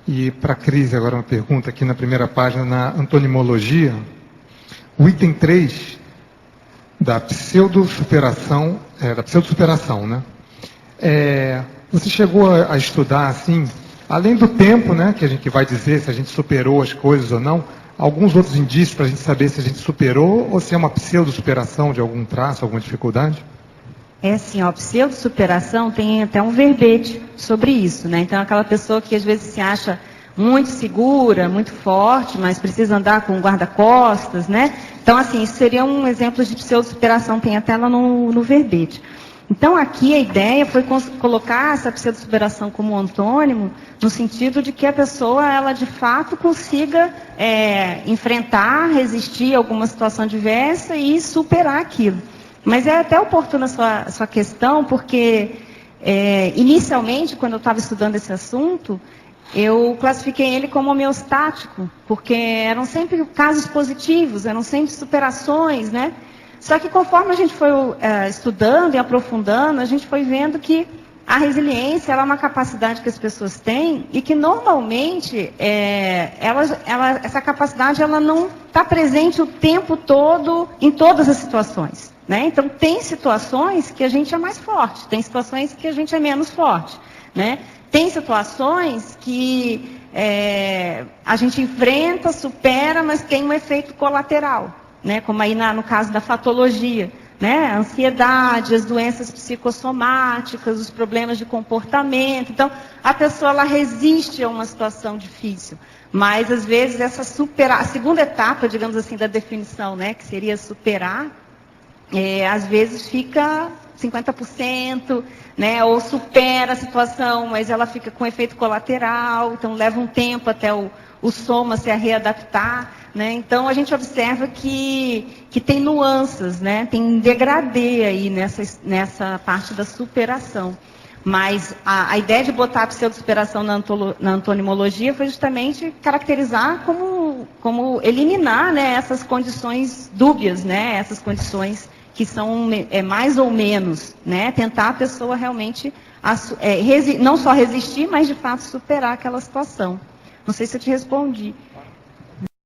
E para a Cris, agora uma pergunta aqui na primeira página, na antonimologia, o item 3 da pseudo-superação, né? Você chegou a estudar, assim, além do tempo, né, que a gente vai dizer se a gente superou as coisas ou não, alguns outros indícios para a gente saber se a gente superou ou se é uma pseudo-superação de algum traço, alguma dificuldade? É assim, ó, pseudo-superação tem até um verbete sobre isso, né? Então, aquela pessoa que às vezes se acha muito segura, muito forte, mas precisa andar com guarda-costas, né? Então, assim, isso seria um exemplo de pseudo-superação, tem até lá no verbete. Então, aqui a ideia foi colocar essa pseudo-superação como um antônimo, no sentido de que a pessoa, ela de fato consiga enfrentar, resistir a alguma situação adversa e superar aquilo. Mas é até oportuna a sua questão, porque inicialmente, quando eu estava estudando esse assunto, eu classifiquei ele como homeostático, porque eram sempre casos positivos, eram sempre superações, né? Só que conforme a gente foi estudando e aprofundando, a gente foi vendo que a resiliência ela é uma capacidade que as pessoas têm e que normalmente essa capacidade ela não está presente o tempo todo em todas as situações. Né? Então, tem situações que a gente é mais forte, tem situações que a gente é menos forte. Né? Tem situações que a gente enfrenta, supera, mas tem um efeito colateral. Né? Como aí no caso da fatologia. Né? A ansiedade, as doenças psicossomáticas, os problemas de comportamento. Então, a pessoa ela resiste a uma situação difícil. Mas, às vezes, a segunda etapa, digamos assim, da definição, né? Que seria superar, às vezes fica 50%, né? Ou supera a situação, mas ela fica com efeito colateral, então leva um tempo até o soma se readaptar. Né? Então, a gente observa que tem nuances, né? Tem degradê aí nessa parte da superação. Mas a ideia de botar a pseudo-superação na antonimologia foi justamente caracterizar como eliminar, né, essas condições dúbias, né, essas condições que são mais ou menos, né, tentar a pessoa realmente não só resistir, mas de fato superar aquela situação. Não sei se eu te respondi.